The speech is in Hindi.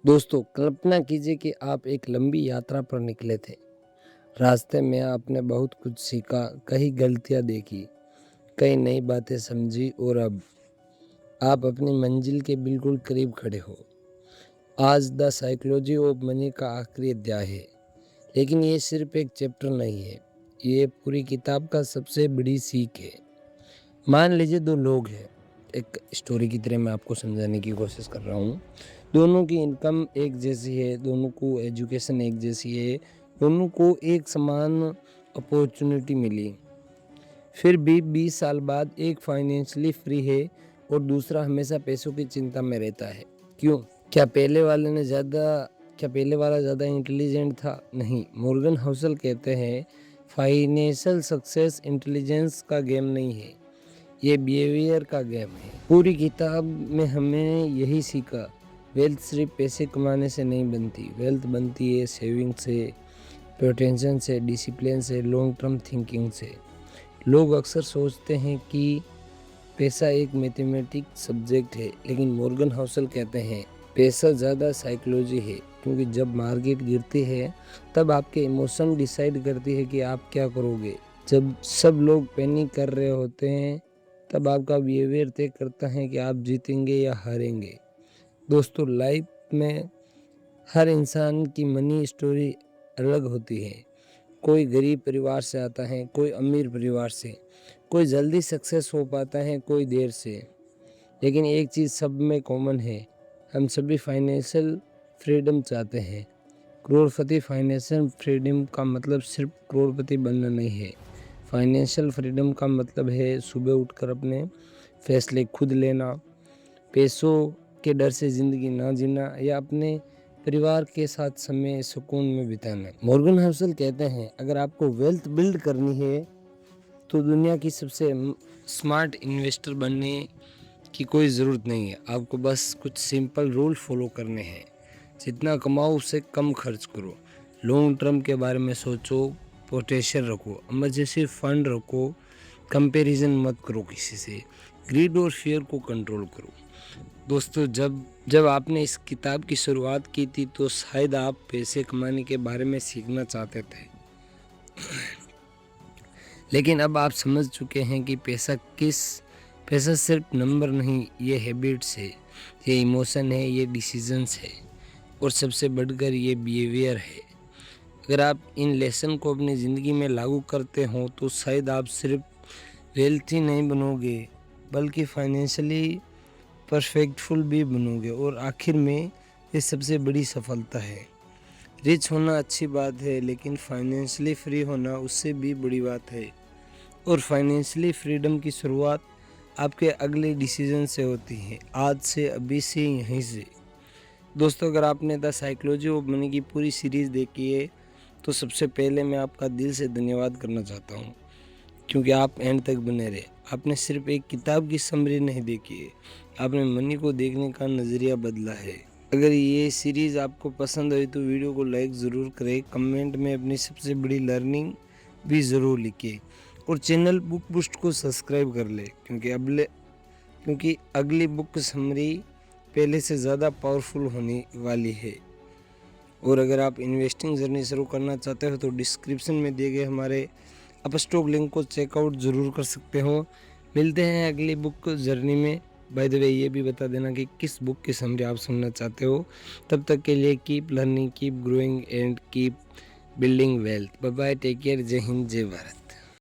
दोस्तों, कल्पना कीजिए कि आप एक लंबी यात्रा पर निकले थे। रास्ते में आपने बहुत कुछ सीखा, कई गलतियां देखी, कई नई बातें समझी और अब आप अपनी मंजिल के बिल्कुल करीब खड़े हो। आज द साइकोलॉजी ऑफ मनी का आखिरी अध्याय है, लेकिन ये सिर्फ एक चैप्टर नहीं है, ये पूरी किताब का सबसे बड़ी सीख है। मान लीजिए दो लोग हैं, एक स्टोरी की तरह मैं आपको समझाने की कोशिश कर रहा हूँ। दोनों की इनकम एक जैसी है, दोनों को एजुकेशन एक जैसी है, दोनों को एक समान अपॉर्चुनिटी मिली। फिर भी 20 साल बाद एक फाइनेंशियली फ्री है और दूसरा हमेशा पैसों की चिंता में रहता है। क्यों? क्या पहले वाला ज़्यादा इंटेलिजेंट था? नहीं। मॉर्गन हाउसल कहते हैं फाइनेंशियल सक्सेस इंटेलिजेंस का गेम नहीं है, ये बिहेवियर का गेम है। पूरी किताब में हमें यही सीखा, वेल्थ सिर्फ पैसे कमाने से नहीं बनती, वेल्थ बनती है सेविंग से, पोटेंशियल से, डिसिप्लिन से, लॉन्ग टर्म थिंकिंग से। लोग अक्सर सोचते हैं कि पैसा एक मैथमेटिक्स सब्जेक्ट है, लेकिन मॉर्गन हाउसल कहते हैं पैसा ज़्यादा साइकोलॉजी है, क्योंकि जब मार्केट गिरती है तब आपके इमोशन डिसाइड करती है कि आप क्या करोगे। जब सब लोग पैनिक कर रहे होते हैं तब आपका बिहेवियर तय करता है कि आप जीतेंगे या हारेंगे। दोस्तों, लाइफ में हर इंसान की मनी स्टोरी अलग होती है। कोई गरीब परिवार से आता है, कोई अमीर परिवार से, कोई जल्दी सक्सेस हो पाता है, कोई देर से। लेकिन एक चीज़ सब में कॉमन है, हम सभी फाइनेंशियल फ्रीडम चाहते हैं। करोड़पति फाइनेंशियल फ्रीडम का मतलब सिर्फ करोड़पति बनना नहीं है। फाइनेंशियल फ्रीडम का मतलब है सुबह उठकर अपने फैसले खुद लेना, पैसों के डर से ज़िंदगी ना जीना, या अपने परिवार के साथ समय सुकून में बिताना। मॉर्गन हाउसल कहते हैं अगर आपको वेल्थ बिल्ड करनी है तो दुनिया की सबसे स्मार्ट इन्वेस्टर बनने की कोई ज़रूरत नहीं है। आपको बस कुछ सिंपल रूल फॉलो करने हैं। जितना कमाओ उससे कम खर्च करो, लॉन्ग टर्म के बारे में सोचो, पोटेंशियल रखो, इमरजेंसी फंड रखो, कंपैरिजन मत करो किसी से, ग्रीड और फियर को कंट्रोल करो। दोस्तों, जब आपने इस किताब की शुरुआत की थी तो शायद आप पैसे कमाने के बारे में सीखना चाहते थे, लेकिन अब आप समझ चुके हैं कि पैसा सिर्फ नंबर नहीं, ये हैबिट्स है, ये इमोशन है, ये डिसीजंस है, और सबसे बढ़कर ये बिहेवियर है। अगर आप इन लेसन को अपनी ज़िंदगी में लागू करते हो तो शायद आप सिर्फ वेल्थी नहीं बनोगे, बल्कि फाइनेंशियली परफेक्टफुल भी बनोगे। और आखिर में ये सबसे बड़ी सफलता है। रिच होना अच्छी बात है, लेकिन फाइनेंशियली फ्री होना उससे भी बड़ी बात है। और फाइनेंशियली फ्रीडम की शुरुआत आपके अगले डिसीजन से होती है, आज से, अभी से, यहीं से। दोस्तों, अगर आपने द साइकोलॉजी ऑफ मनी की पूरी सीरीज़ देखी है तो सबसे पहले मैं आपका दिल से धन्यवाद करना चाहता हूँ, क्योंकि आप एंड तक बने रहे। आपने सिर्फ एक किताब की समरी नहीं देखी है, आपने मनी को देखने का नज़रिया बदला है। अगर ये सीरीज़ आपको पसंद आई तो वीडियो को लाइक ज़रूर करें, कमेंट में अपनी सबसे बड़ी लर्निंग भी ज़रूर लिखें, और चैनल बुक बूस्ट को सब्सक्राइब कर ले, क्योंकि अगली बुक समरी पहले से ज़्यादा पावरफुल होने वाली है। और अगर आप इन्वेस्टिंग जर्नी शुरू करना चाहते हो तो डिस्क्रिप्शन में दिए गए हमारे अपस्टॉक लिंक को चेकआउट ज़रूर कर सकते हो। मिलते हैं अगली बुक जर्नी में। बाय द वे, ये भी बता देना कि किस बुक की समरी आप सुनना चाहते हो। तब तक के लिए keep learning, keep growing and keep building wealth. Bye bye, take care, जय हिंद, जय भारत।